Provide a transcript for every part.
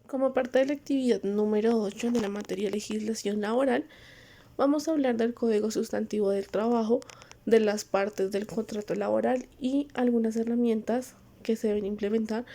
Como parte de la actividad número 8 de la materia legislación laboral, vamos a hablar del Código Sustantivo del Trabajo, de las partes del contrato laboral y algunas herramientas que se deben implementar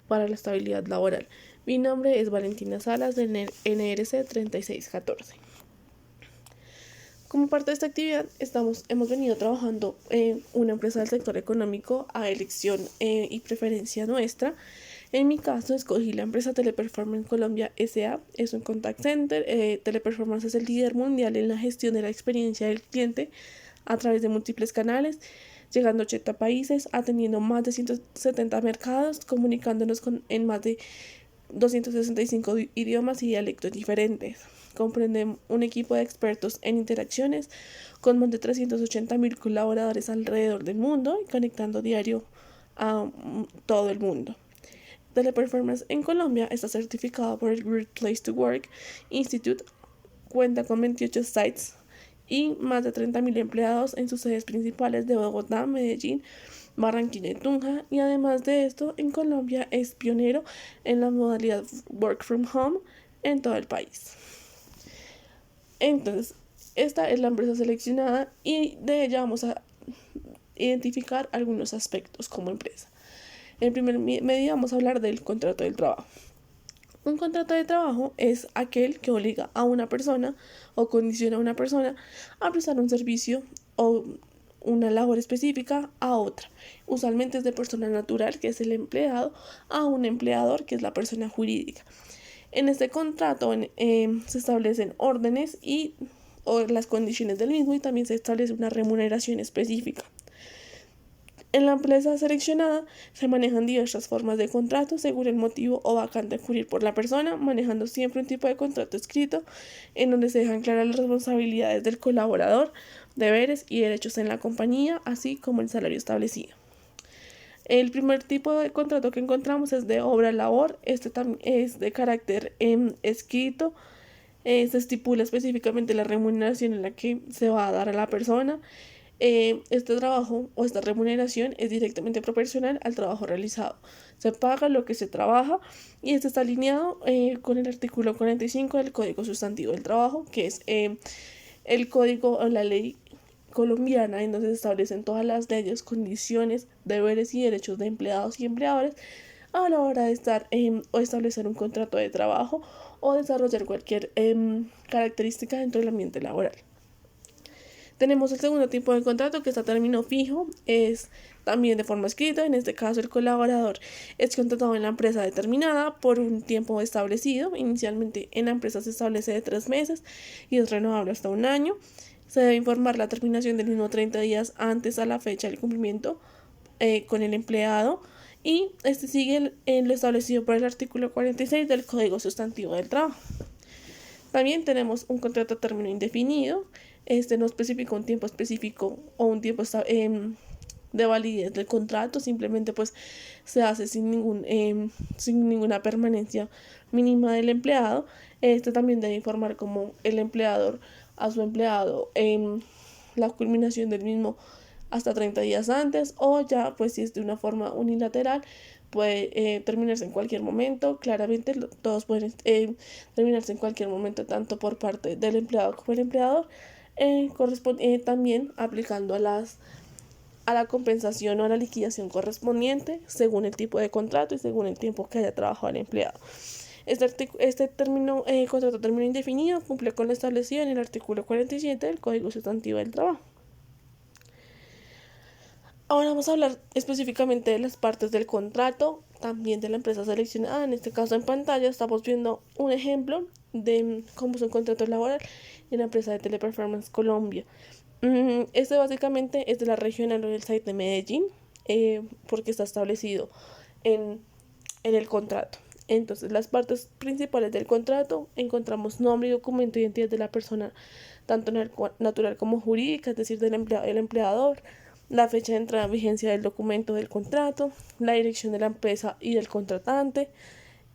para la estabilidad laboral. Mi nombre es Valentina Salas del NRC 3614. Como parte de esta actividad, hemos venido trabajando en una empresa del sector económico a elección y preferencia nuestra. En mi caso, escogí la empresa Teleperformance Colombia S.A. Es un contact center. Teleperformance es el líder mundial en la gestión de la experiencia del cliente a través de múltiples canales, llegando a 80 países, atendiendo más de 170 mercados, comunicándonos en más de 265 idiomas y dialectos diferentes. Comprende un equipo de expertos en interacciones con más de 380.000 colaboradores alrededor del mundo y conectando diario a todo el mundo. Teleperformance en Colombia está certificado por el Great Place to Work Institute, cuenta con 28 sites y más de 30.000 empleados en sus sedes principales de Bogotá, Medellín, Barranquilla y Tunja, y además de esto, en Colombia es pionero en la modalidad Work from Home en todo el país. Entonces, esta es la empresa seleccionada y de ella vamos a identificar algunos aspectos como empresa. En primer medida vamos a hablar del contrato del trabajo. Un contrato de trabajo es aquel que obliga a una persona o condiciona a una persona a prestar un servicio o una labor específica a otra. Usualmente es de persona natural, que es el empleado, a un empleador, que es la persona jurídica. En este contrato se establecen órdenes o las condiciones del mismo, y también se establece una remuneración específica. En la empresa seleccionada se manejan diversas formas de contrato según el motivo o vacante a cubrir por la persona, manejando siempre un tipo de contrato escrito en donde se dejan claras las responsabilidades del colaborador, deberes y derechos en la compañía, así como el salario establecido. El primer tipo de contrato que encontramos es de obra-labor. Este también es de carácter escrito. Se estipula específicamente la remuneración en la que se va a dar a la persona. Este trabajo o esta remuneración es directamente proporcional al trabajo realizado. Se paga lo que se trabaja, y esto está alineado con el artículo 45 del Código Sustantivo del Trabajo, que es el código o la ley colombiana en donde se establecen todas las leyes, condiciones, deberes y derechos de empleados y empleadores a la hora de estar o establecer un contrato de trabajo o desarrollar cualquier característica dentro del ambiente laboral. Tenemos el segundo tipo de contrato, que está a término fijo, es también de forma escrita. En este caso, el colaborador es contratado en la empresa determinada por un tiempo establecido. Inicialmente en la empresa se establece de 3 meses y es renovable hasta un año. Se debe informar la terminación del mismo 30 días antes a la fecha del cumplimiento con el empleado, y este sigue lo establecido por el artículo 46 del Código Sustantivo del Trabajo. También tenemos un contrato a término indefinido. Este no especifica un tiempo específico o un tiempo de validez del contrato, simplemente pues se hace sin ninguna permanencia mínima del empleado. Este también debe informar como el empleador a su empleado la culminación del mismo hasta 30 días antes, o ya pues si es de una forma unilateral puede terminarse en cualquier momento. Claramente todos pueden terminarse en cualquier momento, tanto por parte del empleado como el empleador, también aplicando a la compensación o a la liquidación correspondiente según el tipo de contrato y según el tiempo que haya trabajado el empleado. Este contrato término indefinido cumple con lo establecido en el artículo 47 del Código Sustantivo del Trabajo. Ahora vamos a hablar específicamente de las partes del contrato, también de la empresa seleccionada. En este caso, en pantalla estamos viendo un ejemplo de cómo es un contrato laboral en la empresa de Teleperformance Colombia. Este básicamente es de la regional del site de Medellín, porque está establecido en, en el contrato. Entonces, las partes principales del contrato encontramos nombre y documento de identidad de la persona, tanto natural como jurídica, es decir, del empleado y el empleador, la fecha de entrada en vigencia del documento del contrato, la dirección de la empresa y del contratante,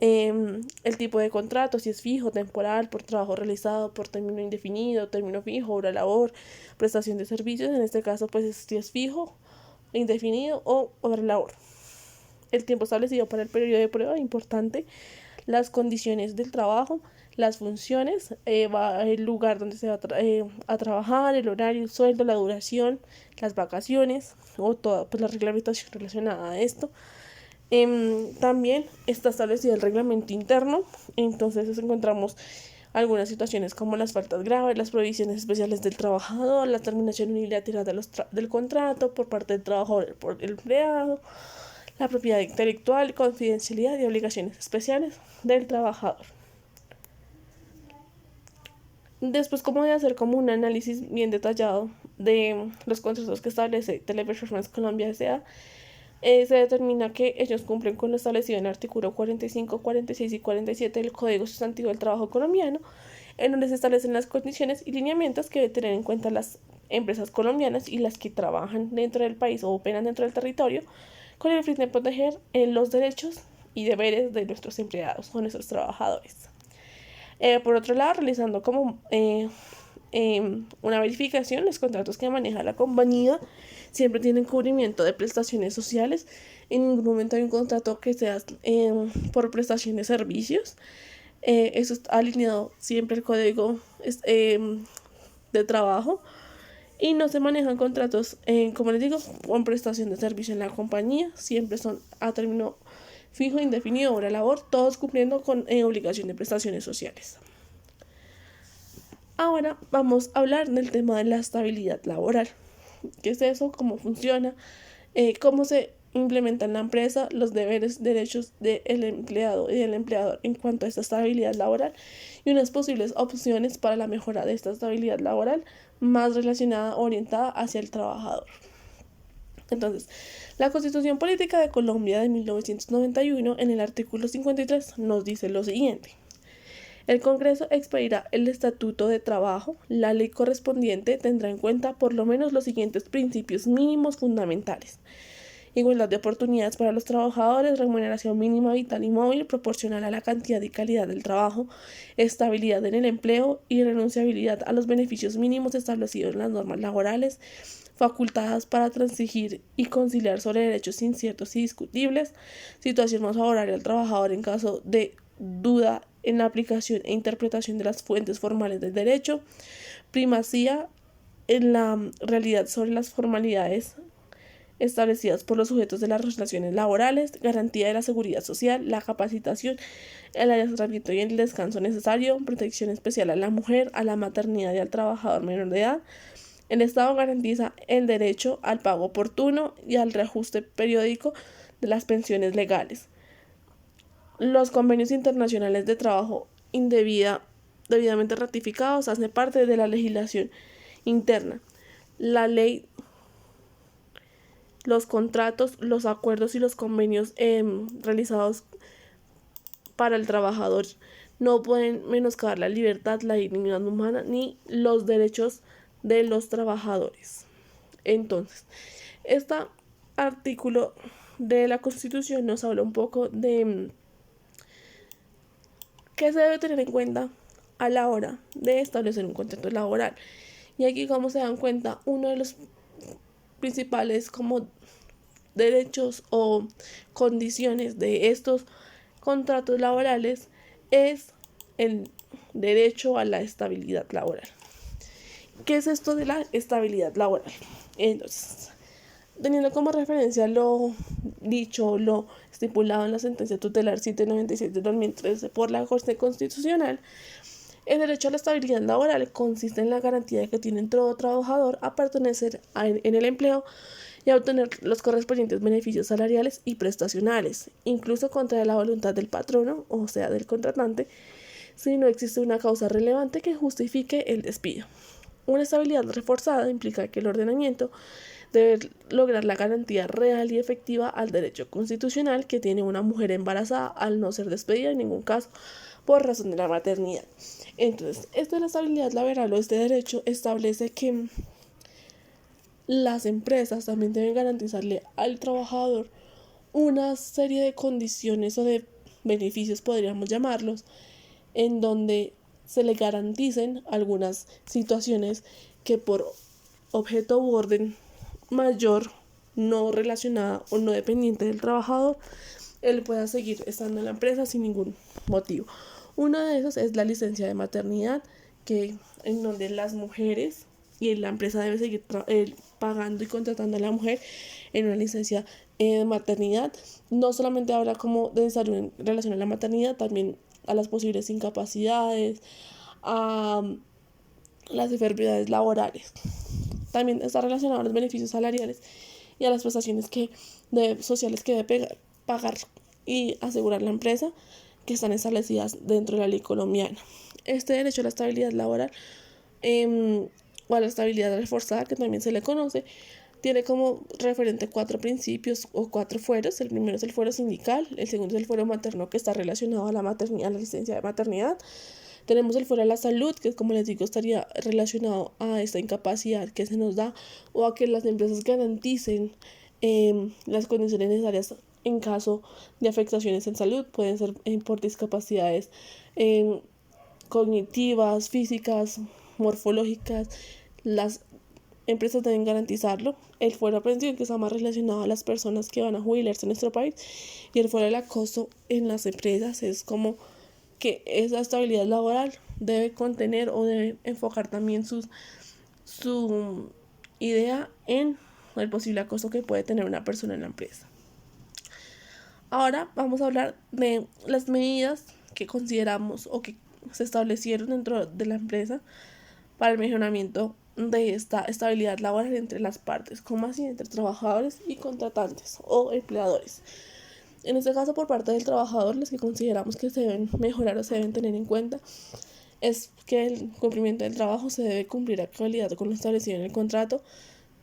el tipo de contrato, si es fijo, temporal, por trabajo realizado, por término indefinido, término fijo, hora labor, prestación de servicios. En este caso pues si es fijo, indefinido o hora labor. El tiempo establecido para el periodo de prueba, importante, las condiciones del trabajo, las funciones, el lugar donde se va a trabajar, el horario, el sueldo, la duración, las vacaciones o toda pues, la reglamentación relacionada a esto. También está establecido el reglamento interno, entonces encontramos algunas situaciones como las faltas graves, las prohibiciones especiales del trabajador, la terminación unilateral del contrato por parte del trabajador por el empleado, la propiedad intelectual, confidencialidad y obligaciones especiales del trabajador. Después, como de hacer como un análisis bien detallado de los contratos que establece Teleperformance Colombia S.A., se determina que ellos cumplen con lo establecido en el artículo 45, 46 y 47 del Código Sustantivo del Trabajo Colombiano, en donde se establecen las condiciones y lineamientos que deben tener en cuenta las empresas colombianas y las que trabajan dentro del país o operan dentro del territorio, con el fin de proteger los derechos y deberes de nuestros empleados o nuestros trabajadores. Por otro lado, realizando como una verificación, los contratos que maneja la compañía siempre tienen cubrimiento de prestaciones sociales. En ningún momento hay un contrato que sea por prestación de servicios. Eso está alineado siempre al código de trabajo y no se manejan contratos, como les digo, con prestación de servicio en la compañía. Siempre son a término fijo, indefinido, hora labor, todos cumpliendo con obligación de prestaciones sociales. Ahora vamos a hablar del tema de la estabilidad laboral. ¿Qué es eso? ¿Cómo funciona? ¿Cómo se implementa en la empresa los deberes, derechos del empleado y del empleador en cuanto a esta estabilidad laboral? Y unas posibles opciones para la mejora de esta estabilidad laboral más relacionada, orientada hacia el trabajador. Entonces, la Constitución Política de Colombia de 1991, en el artículo 53, nos dice lo siguiente. El Congreso expedirá el Estatuto de Trabajo. La ley correspondiente tendrá en cuenta por lo menos los siguientes principios mínimos fundamentales: igualdad de oportunidades para los trabajadores, remuneración mínima vital y móvil proporcional a la cantidad y calidad del trabajo, estabilidad en el empleo y renunciabilidad a los beneficios mínimos establecidos en las normas laborales, facultadas para transigir y conciliar sobre derechos inciertos y discutibles, situación más favorable al trabajador en caso de duda en la aplicación e interpretación de las fuentes formales del derecho, primacía en la realidad sobre las formalidades establecidas por los sujetos de las relaciones laborales, garantía de la seguridad social, la capacitación, el adiestramiento y el descanso necesario, protección especial a la mujer, a la maternidad y al trabajador menor de edad. El Estado garantiza el derecho al pago oportuno y al reajuste periódico de las pensiones legales. Los convenios internacionales de trabajo debidamente ratificados hacen parte de la legislación interna. La ley, los contratos, los acuerdos y los convenios realizados para el trabajador no pueden menoscabar la libertad, la dignidad humana ni los derechos de los trabajadores. Entonces, este artículo de la Constitución nos habla un poco de qué se debe tener en cuenta a la hora de establecer un contrato laboral. Y aquí, como se dan cuenta, uno de los principales como derechos o condiciones de estos contratos laborales es el derecho a la estabilidad laboral. ¿Qué es esto de la estabilidad laboral? Entonces, teniendo como referencia lo dicho, lo estipulado en la sentencia tutelar 796 de 2013 por la Corte Constitucional, el derecho a la estabilidad laboral consiste en la garantía de que tiene todo trabajador a pertenecer en el empleo y a obtener los correspondientes beneficios salariales y prestacionales, incluso contra la voluntad del patrono, o sea, del contratante, si no existe una causa relevante que justifique el despido. Una estabilidad reforzada implica que el ordenamiento debe lograr la garantía real y efectiva al derecho constitucional que tiene una mujer embarazada al no ser despedida en ningún caso por razón de la maternidad. Entonces, esto de la estabilidad laboral o este derecho establece que las empresas también deben garantizarle al trabajador una serie de condiciones o de beneficios, podríamos llamarlos, en donde se le garanticen algunas situaciones que por objeto u orden mayor, no relacionada o no dependiente del trabajador, él pueda seguir estando en la empresa sin ningún motivo. Uno de esos es la licencia de maternidad, que en donde las mujeres y la empresa debe seguir pagando y contratando a la mujer en una licencia de maternidad. No solamente habla como de salud en relación a la maternidad, también a las posibles incapacidades, a las enfermedades laborales. También está relacionado a los beneficios salariales y a las prestaciones sociales que debe pagar y asegurar la empresa, que están establecidas dentro de la ley colombiana. Este derecho a la estabilidad laboral o a la estabilidad reforzada, que también se le conoce, tiene como referente 4 principios o 4 fueros. El primero es el fuero sindical, el segundo es el fuero materno, que está relacionado a la maternidad, a la licencia de maternidad. Tenemos el fuero de la salud, que como les digo estaría relacionado a esta incapacidad que se nos da, o a que las empresas garanticen las condiciones necesarias en caso de afectaciones en salud. Pueden ser por discapacidades cognitivas, físicas, morfológicas. Las empresas deben garantizarlo. El fuero de pensión, que está más relacionado a las personas que van a jubilarse en nuestro país, y el fuero del acoso en las empresas es como que esa estabilidad laboral debe contener o debe enfocar también su idea en el posible acoso que puede tener una persona en la empresa. Ahora vamos a hablar de las medidas que consideramos o que se establecieron dentro de la empresa para el mejoramiento de esta estabilidad laboral entre las partes, como así entre trabajadores y contratantes o empleadores. En este caso, por parte del trabajador, los que consideramos que se deben mejorar o se deben tener en cuenta es que el cumplimiento del trabajo se debe cumplir a cabalidad con lo establecido en el contrato,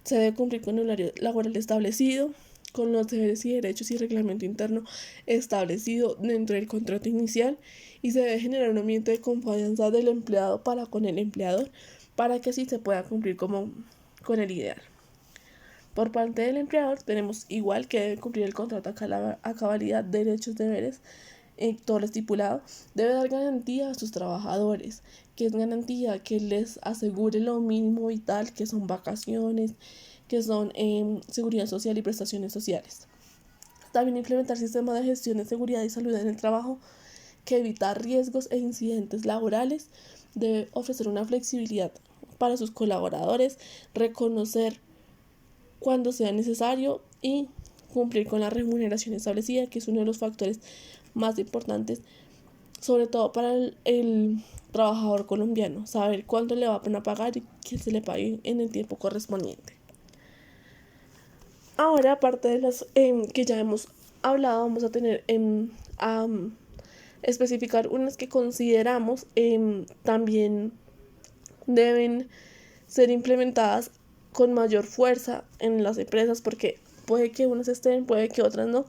se debe cumplir con el horario laboral establecido, con los deberes y derechos y reglamento interno establecido dentro del contrato inicial, y se debe generar un ambiente de confianza del empleado para con el empleador, para que así se pueda cumplir con el ideal. Por parte del empleador tenemos igual que debe cumplir el contrato a cabalidad, derechos, deberes, todo lo estipulado. Debe dar garantía a sus trabajadores, que es garantía que les asegure lo mínimo vital, que son vacaciones, que son seguridad social y prestaciones sociales. También implementar sistemas de gestión de seguridad y salud en el trabajo que evita riesgos e incidentes laborales. Debe ofrecer una flexibilidad para sus colaboradores, reconocer cuando sea necesario y cumplir con la remuneración establecida, que es uno de los factores más importantes, sobre todo para el trabajador colombiano, saber cuándo le va a pagar y que se le pague en el tiempo correspondiente. Ahora, aparte de las que ya hemos hablado, vamos a tener a especificar unas que consideramos también deben ser implementadas con mayor fuerza en las empresas, porque puede que unas estén, puede que otras no,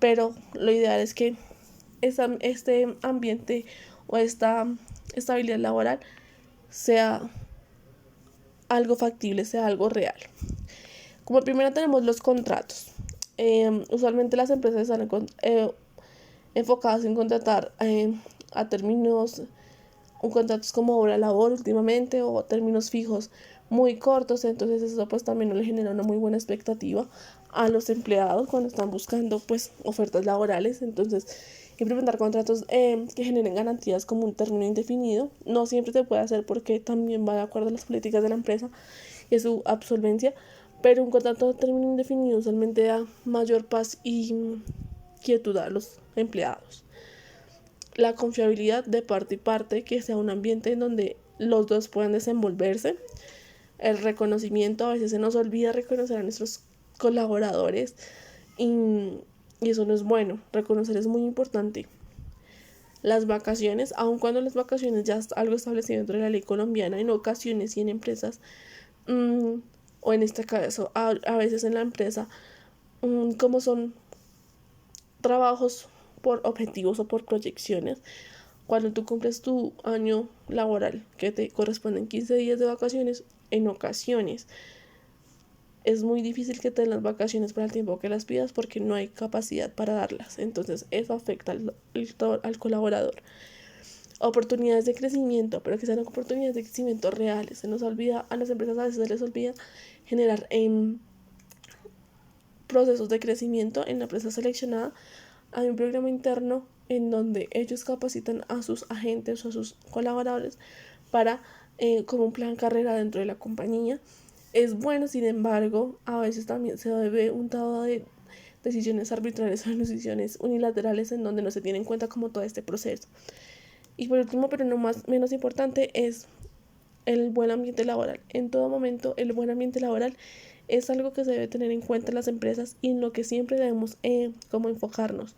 pero lo ideal es que este ambiente o esta estabilidad laboral sea algo factible, sea algo real. Como primero tenemos los contratos. Usualmente las empresas están enfocadas en contratar a términos, contratos como hora labor últimamente, o términos fijos muy cortos. Entonces eso pues también no le genera una muy buena expectativa a los empleados cuando están buscando pues ofertas laborales. Entonces implementar contratos que generen garantías como un término indefinido no siempre se puede hacer, porque también va de acuerdo a las políticas de la empresa y a su absolvencia, pero un contrato de término indefinido usualmente da mayor paz y quietud a los empleados. La confiabilidad de parte y parte, que sea un ambiente en donde los dos puedan desenvolverse. El reconocimiento, a veces se nos olvida reconocer a nuestros colaboradores y eso no es bueno. Reconocer es muy importante. Las vacaciones, aun cuando las vacaciones ya es algo establecido dentro de la ley colombiana, en ocasiones y en empresas, o en este caso a veces en la empresa, como son trabajos por objetivos o por proyecciones, cuando tú cumples tu año laboral, que te corresponden 15 días de vacaciones, en ocasiones es muy difícil que te den las vacaciones para el tiempo que las pidas, porque no hay capacidad para darlas. Entonces eso afecta al colaborador. Oportunidades de crecimiento, pero que sean oportunidades de crecimiento reales. Se nos olvida, a las empresas a veces se les olvida generar procesos de crecimiento en la empresa seleccionada, hay un programa interno en donde ellos capacitan a sus agentes o a sus colaboradores para como un plan carrera dentro de la compañía. Es bueno, sin embargo, a veces también se debe un dado de decisiones arbitrarias o decisiones unilaterales en donde no se tiene en cuenta como todo este proceso. Y por último, pero no más menos importante, es el buen ambiente laboral. En todo momento, el buen ambiente laboral es algo que se debe tener en cuenta en las empresas y en lo que siempre debemos como enfocarnos,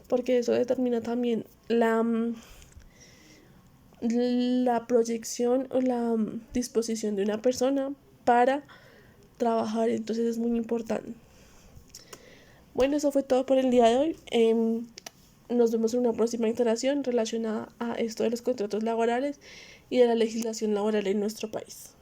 porque eso determina también la proyección o la disposición de una persona para trabajar. Entonces es muy importante. Bueno, eso fue todo por el día de hoy. Nos vemos en una próxima interacción relacionada a esto de los contratos laborales y de la legislación laboral en nuestro país.